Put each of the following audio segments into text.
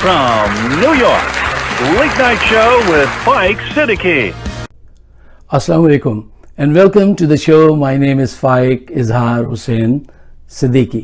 from New York, Late Night Show with Faik Siddiqui. Assalamu alaikum and welcome to the show. My name is Faik Izhar Hussain Siddiqui.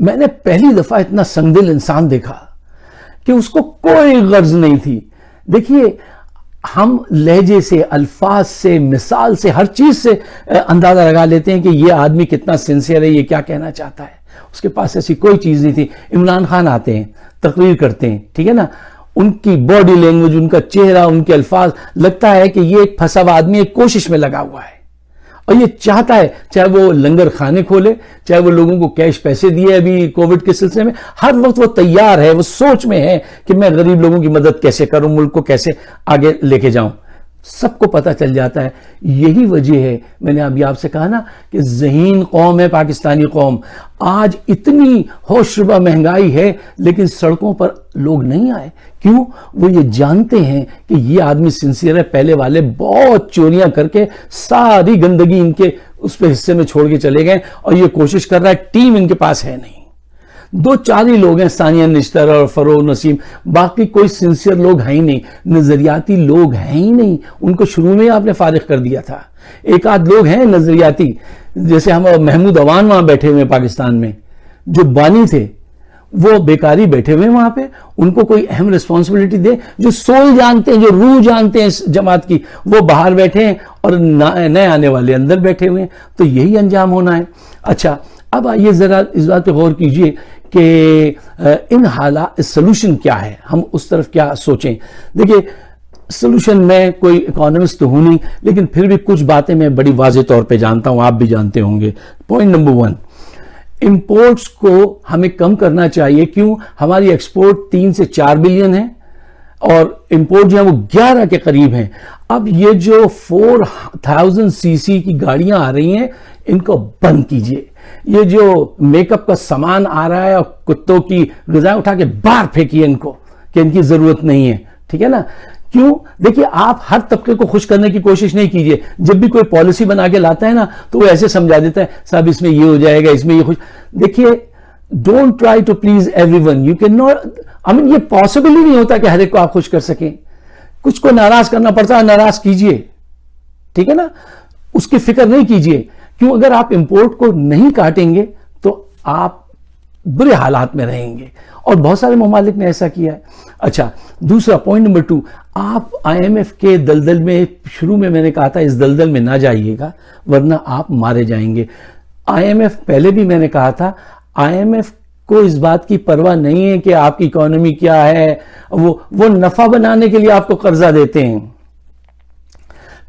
میں نے پہلی دفعہ اتنا سنگدل انسان دیکھا کہ اس کو کوئی غرض نہیں تھی. دیکھیے ہم لہجے سے، الفاظ سے، مثال سے، ہر چیز سے اندازہ لگا لیتے ہیں کہ یہ آدمی کتنا سنسیئر ہے، یہ کیا کہنا چاہتا ہے. اس کے پاس ایسی کوئی چیز نہیں تھی. عمران خان آتے ہیں، تقریر کرتے ہیں، ٹھیک ہے نا، ان کی باڈی لینگویج، ان کا چہرہ، ان کے الفاظ، لگتا ہے کہ یہ ایک پھنسا ہوا آدمی ایک کوشش میں لگا ہوا ہے اور یہ چاہتا ہے، چاہے وہ لنگر خانے کھولے، چاہے وہ لوگوں کو کیش پیسے دیے ابھی کووڈ کے سلسلے میں، ہر وقت وہ تیار ہے، وہ سوچ میں ہے کہ میں غریب لوگوں کی مدد کیسے کروں، ملک کو کیسے آگے لے کے جاؤں. سب کو پتہ چل جاتا ہے. یہی وجہ ہے، میں نے ابھی آپ سے کہا نا کہ ذہین قوم ہے پاکستانی قوم. آج اتنی ہوش ربا مہنگائی ہے لیکن سڑکوں پر لوگ نہیں آئے. کیوں؟ وہ یہ جانتے ہیں کہ یہ آدمی سنسیئر ہے. پہلے والے بہت چوریاں کر کے ساری گندگی ان کے اس پہ حصے میں چھوڑ کے چلے گئے اور یہ کوشش کر رہا ہے. ٹیم ان کے پاس ہے نہیں. 2-4 ہی لوگ ہیں، ثانیہ نشتر اور فروغ نسیم، باقی کوئی سنسیئر لوگ ہیں ہی نہیں، نظریاتی لوگ ہیں ہی نہیں. ان کو شروع میں آپ نے فارغ کر دیا تھا. ایک آدھ لوگ ہیں نظریاتی، جیسے ہم محمود عوان وہاں بیٹھے ہوئے پاکستان میں، جو بانی تھے، وہ بیکاری بیٹھے ہوئے وہاں پہ. ان کو کوئی اہم ریسپانسبلٹی دے. جو سول جانتے ہیں، جو روح جانتے ہیں اس جماعت کی، وہ باہر بیٹھے ہیں اور نئے آنے والے اندر بیٹھے ہوئے ہیں. تو یہی انجام ہونا ہے. اچھا اب آئیے ذرا اس بات پہ غور کیجئے کہ ان حالات سلوشن کیا ہے، ہم اس طرف کیا سوچیں. دیکھیے سلوشن، میں کوئی اکانومسٹ تو ہوں نہیں لیکن پھر بھی کچھ باتیں میں بڑی واضح طور پہ جانتا ہوں، آپ بھی جانتے ہوں گے. پوائنٹ نمبر 1، امپورٹس کو ہمیں کم کرنا چاہیے. کیوں؟ ہماری ایکسپورٹ 3 سے 4 بلین ہے اور امپورٹ جو ہے وہ 11 کے قریب ہیں. اب یہ جو 4000 cc کی گاڑیاں آ رہی ہیں، ان کو بند کیجئے. یہ جو میک اپ کا سامان آ رہا ہے اور کتوں کی غذائیں اٹھا کے باہر پھینکیے ان کو کہ ان کی ضرورت نہیں ہے. ٹھیک ہے نا؟ کیوں؟ دیکھیے آپ ہر طبقے کو خوش کرنے کی کوشش نہیں کیجئے. جب بھی کوئی پالیسی بنا کے لاتا ہے نا تو وہ ایسے سمجھا دیتا ہے صاحب اس میں یہ ہو جائے گا، اس میں یہ خوش. دیکھیے don't try to please everyone. You cannot, یہ پاسبل ہی نہیں ہوتا کہ ہر ایک کو آپ خوش کر سکیں. کچھ کو ناراض کرنا پڑتا ہے، ناراض کیجئے. ٹھیک ہے نا؟ اس کی فکر نہیں کیجئے. کیوں؟ اگر آپ امپورٹ کو نہیں کاٹیں گے تو آپ برے حالات میں رہیں گے اور بہت سارے ممالک نے ایسا کیا ہے. اچھا دوسرا پوائنٹ نمبر 2، آپ IMF کے دلدل میں، شروع میں نے کہا تھا اس دلدل میں نہ جائیے گا ورنہ آپ مارے جائیں گے. IMF پہلے بھی میں نے کہا تھا، IMF کو اس بات کی پرواہ نہیں ہے کہ آپ کی اکانومی کیا ہے. وہ نفع بنانے کے لیے آپ کو قرضہ دیتے ہیں،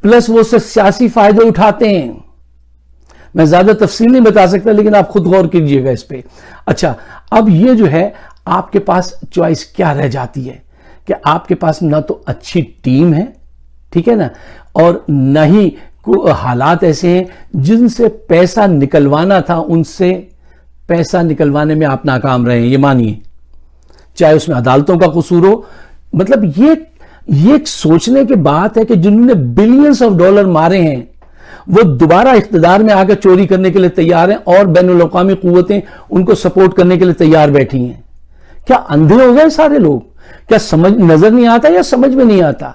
پلس وہ سے سیاسی فائدے اٹھاتے ہیں. میں زیادہ تفصیل نہیں بتا سکتا لیکن آپ خود غور کیجئے گا اس پہ. اچھا اب یہ جو ہے آپ کے پاس چوائس کیا رہ جاتی ہے کہ آپ کے پاس نہ تو اچھی ٹیم ہے، ٹھیک ہے نا، اور نہ ہی حالات ایسے ہیں جن سے پیسہ نکلوانا تھا ان سے پیسہ نکلوانے میں آپ ناکام رہے ہیں. یہ مانیے، چاہے اس میں عدالتوں کا قصور ہو. مطلب یہ ایک سوچنے کی بات ہے کہ جنہوں نے بلینز آف ڈالر مارے ہیں وہ دوبارہ اقتدار میں آ کر چوری کرنے کے لیے تیار ہیں اور بین الاقوامی قوتیں ان کو سپورٹ کرنے کے لیے تیار بیٹھی ہیں. کیا اندھے ہو گئے سارے لوگ؟ کیا سمجھ نظر نہیں آتا یا سمجھ میں نہیں آتا؟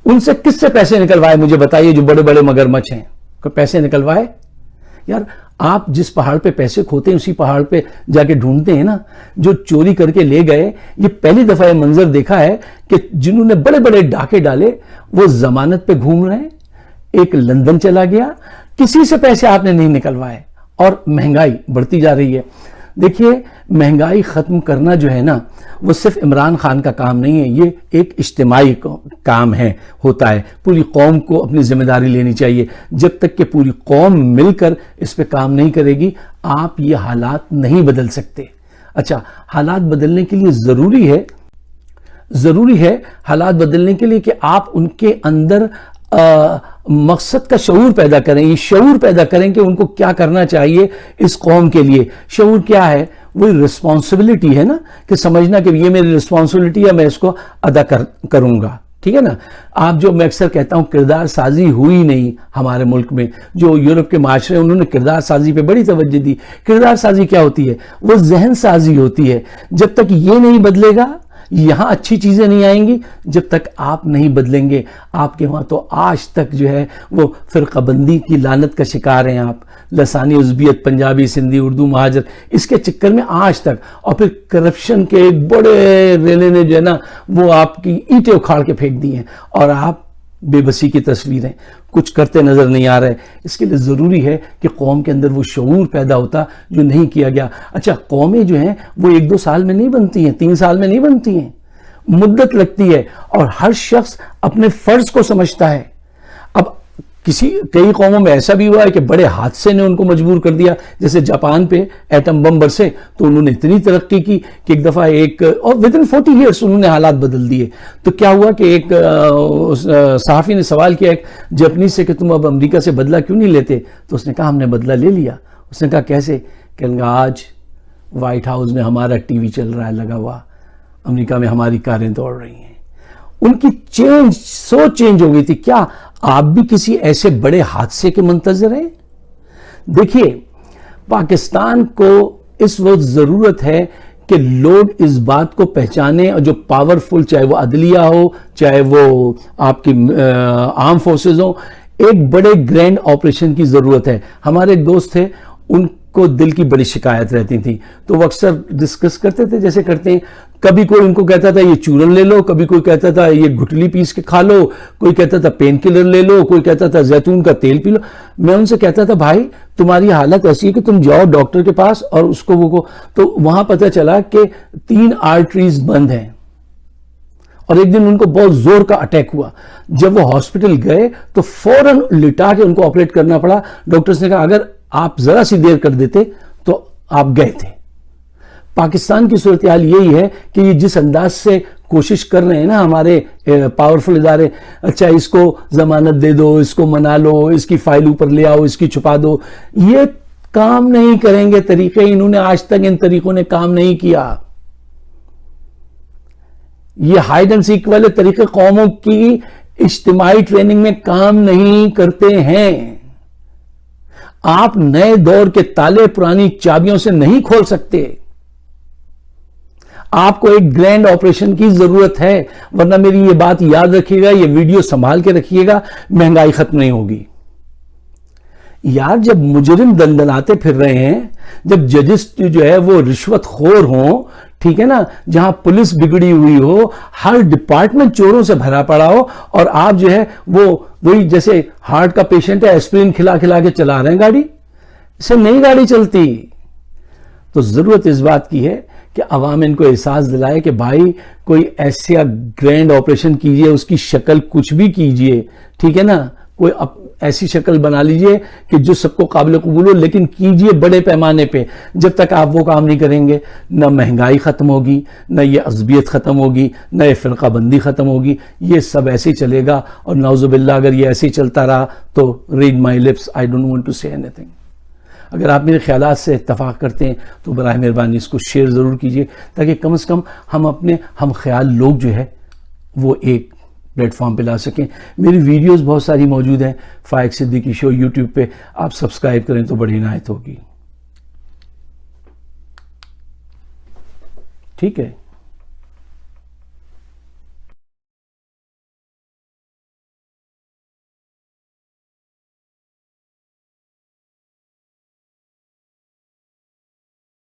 ان سے کس سے پیسے نکلوائے مجھے بتائیے، جو بڑے بڑے مگرمچھ ہیں کوئی پیسے نکلوائے؟ یار آپ جس پہاڑ پہ پیسے کھوتے ہیں اسی پہاڑ پہ جا کے ڈھونڈتے ہیں نا. جو چوری کر کے لے گئے، یہ پہلی دفعہ یہ منظر دیکھا ہے کہ جنہوں نے بڑے بڑے ڈاکے ڈالے وہ ضمانت پہ گھوم رہے ہیں. ایک لندن چلا گیا، کسی سے پیسے آپ نے نہیں نکلوائے. اور مہنگائی بڑھتی جا رہی ہے. دیکھیے مہنگائی ختم کرنا جو ہے نا وہ صرف عمران خان کا کام نہیں ہے، یہ ایک اجتماعی کام ہوتا ہے. پوری قوم کو اپنی ذمہ داری لینی چاہیے. جب تک کہ پوری قوم مل کر اس پہ کام نہیں کرے گی آپ یہ حالات نہیں بدل سکتے. اچھا حالات بدلنے کے لیے ضروری ہے حالات بدلنے کے لیے کہ آپ ان کے اندر مقصد کا شعور پیدا کریں. یہ شعور پیدا کریں کہ ان کو کیا کرنا چاہیے اس قوم کے لیے. شعور کیا ہے؟ وہی رسپانسبلٹی ہے نا، کہ سمجھنا کہ یہ میری رسپانسبلٹی ہے، میں اس کو ادا کروں گا. ٹھیک ہے نا؟ آپ جو میں اکثر کہتا ہوں کردار سازی ہوئی نہیں ہمارے ملک میں. جو یورپ کے معاشرے انہوں نے کردار سازی پہ بڑی توجہ دی. کردار سازی کیا ہوتی ہے؟ وہ ذہن سازی ہوتی ہے. جب تک یہ نہیں بدلے گا یہاں اچھی چیزیں نہیں آئیں گی. جب تک آپ نہیں بدلیں گے آپ کے وہاں تو آج تک جو ہے وہ فرقہ بندی کی لعنت کا شکار ہیں آپ. لسانی عزبیت، پنجابی، سندھی، اردو، مہاجر، اس کے چکر میں آج تک، اور پھر کرپشن کے ایک بڑے ریلے نے جو ہے نا وہ آپ کی اینٹیں اکھاڑ کے پھینک دی ہیں، اور آپ بے بسی کی تصویریں، کچھ کرتے نظر نہیں آ رہے. اس کے لیے ضروری ہے کہ قوم کے اندر وہ شعور پیدا ہوتا جو نہیں کیا گیا. اچھا، قومیں جو ہیں وہ 1-2 سال میں نہیں بنتی ہیں، 3 سال میں نہیں بنتی ہیں، مدت لگتی ہے، اور ہر شخص اپنے فرض کو سمجھتا ہے. اب کئی قوموں میں ایسا بھی ہوا ہے کہ بڑے حادثے نے ان کو مجبور کر دیا، جیسے جاپان پہ ایٹم بم برسے تو انہوں نے اتنی ترقی کی کہ ایک دفعہ اور within 40 years انہوں نے حالات بدل دیے. تو کیا ہوا کہ ایک صحافی نے سوال کیا ایک جاپنیز سے کہ تم اب امریکہ سے بدلہ کیوں نہیں لیتے؟ تو اس نے کہا ہم نے بدلہ لے لیا. اس نے کہا کیسے؟ کہنے لگا آج وائٹ ہاؤس میں ہمارا ٹی وی چل رہا ہے لگا ہوا، امریکہ میں ہماری کاریں دوڑ رہی ہیں. ان کی سوچ چینج ہو گئی تھی. کیا آپ بھی کسی ایسے بڑے حادثے کے منتظر ہیں؟ دیکھیے، پاکستان کو اس وقت ضرورت ہے کہ لوگ اس بات کو پہچانیں، اور جو پاورفل، چاہے وہ عدلیہ ہو، چاہے وہ آپ کی آرم فورسز ہو، ایک بڑے گرینڈ آپریشن کی ضرورت ہے. ہمارے ایک دوست تھے، ان کو دل کی بڑی شکایت رہتی تھی، تو وہ اکثر ڈسکس کرتے تھے جیسے کرتے ہیں. کبھی کوئی ان کو کہتا تھا یہ چورن لے لو، کبھی کوئی کہتا تھا یہ گٹلی پیس کے کھا لو، کوئی کہتا تھا پین کلر لے لو، کوئی کہتا تھا زیتون کا تیل پی لو. میں ان سے کہتا تھا بھائی تمہاری حالت ایسی ہے کہ تم جاؤ ڈاکٹر کے پاس اور اس کو تو وہاں پتہ چلا کہ 3 آرٹریز بند ہیں. اور ایک دن ان کو بہت زور کا اٹیک ہوا. جب وہ ہاسپٹل گئے تو فوراً لٹا کے ان کو آپریٹ کرنا پڑا. ڈاکٹرز نے کہا اگر آپ ذرا سی دیر کر دیتے تو آپ گئے تھے. پاکستان کی صورتحال یہی ہے کہ یہ جس انداز سے کوشش کر رہے ہیں نا ہمارے پاورفل ادارے، اچھا اس کو ضمانت دے دو، اس کو منا لو، اس کی فائل اوپر لے آؤ، اس کی چھپا دو، یہ کام نہیں کریں گے. طریقے انہوں نے آج تک ان طریقوں نے کام نہیں کیا. یہ ہائیڈ اینڈ سیک والے طریقے قوموں کی اجتماعی ٹریننگ میں کام نہیں کرتے ہیں. آپ نئے دور کے تالے پرانی چابیوں سے نہیں کھول سکتے. آپ کو ایک گرینڈ آپریشن کی ضرورت ہے، ورنہ میری یہ بات یاد رکھیے گا، یہ ویڈیو سنبھال کے رکھیے گا، مہنگائی ختم نہیں ہوگی. یار جب مجرم دندناتے پھر رہے ہیں، جب ججز جو ہے وہ رشوت خور ہوں، ٹھیک ہے نا، جہاں پولیس بگڑی ہوئی ہو، ہر ڈپارٹمنٹ چوروں سے بھرا پڑا ہو، اور آپ جو ہے وہی جیسے ہارٹ کا پیشنٹ ہے ایسپرین کھلا کھلا کے چلا رہے ہیں گاڑی، اسے نئی گاڑی چلتی. تو ضرورت اس بات کی ہے کہ عوام ان کو احساس دلائے کہ بھائی کوئی ایسا گرینڈ آپریشن کیجئے، اس کی شکل کچھ بھی کیجئے، ٹھیک ہے نا، کوئی ایسی شکل بنا لیجئے کہ جو سب کو قابل قبول ہو، لیکن کیجئے بڑے پیمانے پہ. جب تک آپ وہ کام نہیں کریں گے، نہ مہنگائی ختم ہوگی، نہ یہ عصبیت ختم ہوگی، نہ یہ فرقہ بندی ختم ہوگی. یہ سب ایسے ہی چلے گا، اور نعوذ باللہ اگر یہ ایسے ہی چلتا رہا تو read my lips, I don't want to say anything. اگر آپ میرے خیالات سے اتفاق کرتے ہیں تو براہ مہربانی اس کو شیئر ضرور کیجئے، تاکہ کم از کم ہم اپنے ہم خیال لوگ جو ہے وہ ایک پلیٹ فارم پہ لا سکیں. میری ویڈیوز بہت ساری موجود ہیں، فائق صدیقی شو یوٹیوب پہ، آپ سبسکرائب کریں تو بڑی عنایت ہوگی. ٹھیک ہے.